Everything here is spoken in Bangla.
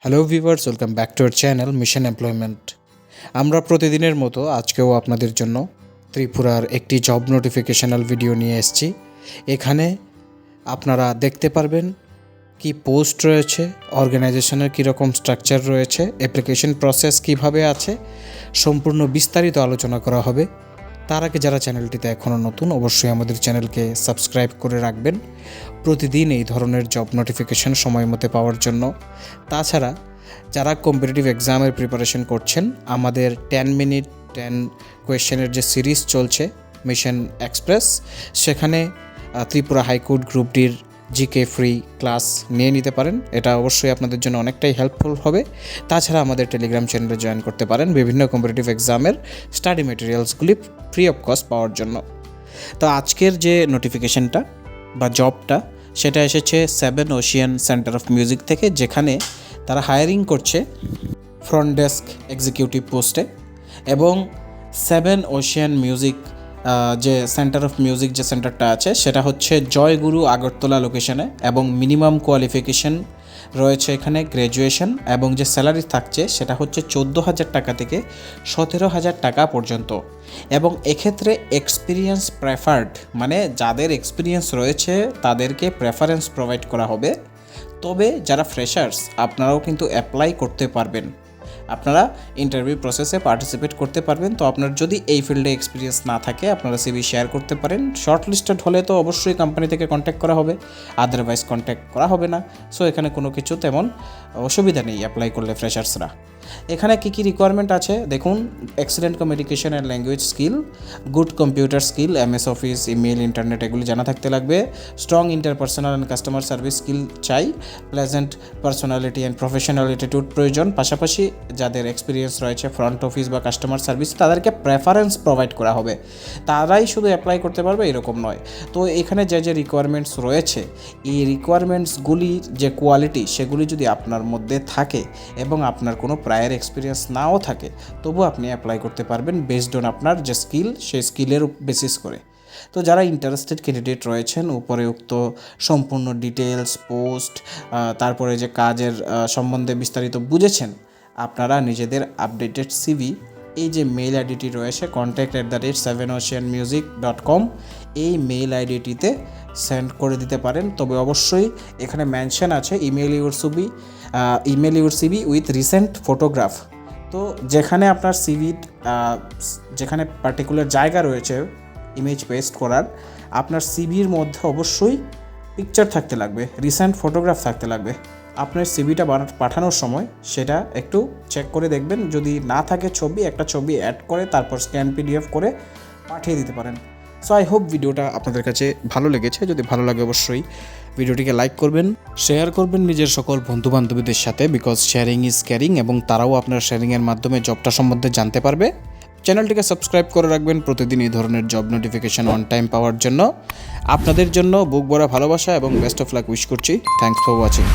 Hello viewers, welcome back to our channel mission employment. আমরা প্রতিদিনের মতো আজকেও আপনাদের জন্য ত্রিপুরার একটি জব নোটিফিকেশনাল ভিডিও নিয়ে এসেছি। এখানে আপনারা দেখতে পারবেন কি পোস্ট রয়েছে, অর্গানাইজেশনের কীরকম স্ট্রাকচার রয়েছে, অ্যাপ্লিকেশন প্রসেস কিভাবে আছে, সম্পূর্ণ বিস্তারিত আলোচনা করা হবে। তার আগে যারা চ্যানেলটিতে এখনও নতুন, অবশ্যই আমাদের চ্যানেলকে সাবস্ক্রাইব করে রাখবেন প্রতিদিন এই ধরনের জব নোটিফিকেশন সময় মতো পাওয়ার জন্য। তাছাড়া যারা কম্পিটিটিভ এক্সামের প্রিপারেশন করছেন, আমাদের 10 মিনিট 10 কোয়েশ্চেনের যে সিরিজ চলছে মিশন এক্সপ্রেস, সেখানে ত্রিপুরা হাইকোর্ট গ্রুপ ডির জিকে ফ্রি ক্লাস নিয়ে নিতে পারেন। এটা অবশ্যই আপনাদের জন্য অনেকটাই হেল্পফুল হবে। তাছাড়া আমাদের টেলিগ্রাম চ্যানেলে জয়েন করতে পারেন বিভিন্ন কম্পিটিটিভ এক্সামের স্টাডি মেটেরিয়ালসগুলি ফ্রি অফ কস্ট পাওয়ার জন্য। তো আজকের যে নোটিফিকেশনটা বা জবটা, সেটা এসেছে 7 ওশিয়ান সেন্টার অফ মিউজিক থেকে, যেখানে তারা হায়ারিং করছে ফ্রন্ট ডেস্ক এক্সিকিউটিভ পোস্টে। এবং 7 ওশিয়ান মিউজিক যে সেন্টার অফ মিউজিক যে সেন্টারটা আছে, সেটা হচ্ছে জয়গুরু আগরতলা লোকেশনে, এবং মিনিমাম কোয়ালিফিকেশন রয়েছে এখানে গ্র্যাজুয়েশন, এবং যে স্যালারি থাকছে সেটা হচ্ছে 14,000 টাকা থেকে 17,000 টাকা পর্যন্ত। এবং এক্ষেত্রে এক্সপিরিয়েন্স প্রেফার্ড, মানে যাদের এক্সপিরিয়েন্স রয়েছে তাদেরকে প্রেফারেন্স প্রোভাইড করা হবে। তবে যারা ফ্রেশার্স, আপনারাও কিন্তু অ্যাপ্লাই করতে পারবেন, আপনারা ইন্টারভিউ প্রসেসে পার্টিসিপেট করতে পারবেন। তো আপনার যদি এই ফিল্ডে এক্সপিরিয়েন্স না থাকে, আপনারা সিভি শেয়ার করতে পারেন। শর্ট লিস্টেড হলে তো অবশ্যই কোম্পানি থেকে কন্ট্যাক্ট করা হবে, আদারওয়াইজ কন্ট্যাক্ট করা হবে না। সো এখানে কোনো কিছু তেমন অসুবিধা নেই অ্যাপ্লাই করলে ফ্রেশার্সরা। এখানে কী কী রিকোয়ারমেন্ট আছে দেখুন: excellent communication and language skill, good computer skill, MS office, email, internet এগুলি জানা থাকতে লাগবে। Strong interpersonal and customer service skill চাই। Pleasant personality and professional attitude প্রয়োজন। পাশাপাশি যাদের এক্সপিরিয়েন্স রয়েছে ফ্রন্ট অফিস বা কাস্টমার সার্ভিস, তাদেরকে প্রেফারেন্স প্রোভাইড করা হবে। তারাই শুধু অ্যাপ্লাই করতে পারবে এরকম নয়। তো এখানে যে যে রিকোয়ারমেন্টস রয়েছে, এই রিকোয়ারমেন্টসগুলির যে কোয়ালিটি, সেগুলি যদি আপনার মধ্যে থাকে এবং আপনার কোনো প্রায়ের এক্সপিরিয়েন্স নাও থাকে, তবু আপনি অ্যাপ্লাই করতে পারবেন বেসড অন আপনার যে স্কিল, সেই স্কিলের বেসিস করে। তো যারা ইন্টারেস্টেড ক্যান্ডিডেট রয়েছেন, উপরে উক্ত সম্পূর্ণ ডিটেলস পোস্ট, তারপরে যে কাজের সম্বন্ধে বিস্তারিত বুঝেছেন, আপনারা নিজেদের আপডেটেড সিভি এই যে মেইল আইডিটি রয়েছে contact@7oceanmusic.com, এই মেইল আইডিটিতে সেন্ড করে দিতে পারেন। তবে অবশ্যই এখানে মেনশন আছে email your CV with recent photograph. তো যেখানে আপনার সিভি, যেখানে পার্টিকুলার জায়গা রয়েছে ইমেজ পেস্ট করার, আপনার সিভির মধ্যে অবশ্যই পিকচার থাকতে লাগবে, রিসেন্ট ফটোগ্রাফ থাকতে লাগবে। আপনার সিভিটা পাঠানোর সময় সেটা একটু চেক করে দেখবেন, যদি না থাকে ছবি, একটা ছবি অ্যাড করে তারপর স্ক্যান PDF করে পাঠিয়ে দিতে পারেন। সো আই হোপ ভিডিওটা আপনাদের কাছে ভালো লেগেছে। যদি ভালো লাগে অবশ্যই ভিডিওটিকে লাইক করবেন, শেয়ার করবেন নিজের সকল বন্ধুবান্ধবীদের সাথে, বিকজ শেয়ারিং ইজ কেয়ারিং, এবং তারাও আপনার শেয়ারিংয়ের মাধ্যমে জবটা সম্বন্ধে জানতে পারবে। চ্যানেলটিকে সাবস্ক্রাইব করে রাখবেন প্রতিদিন এই ধরনের জব নোটিফিকেশন অন টাইম পাওয়ার জন্য। আপনাদের জন্য বুক ভরা ভালোবাসা এবং বেস্ট অফ লাক উইশ করছি। Thanks for watching.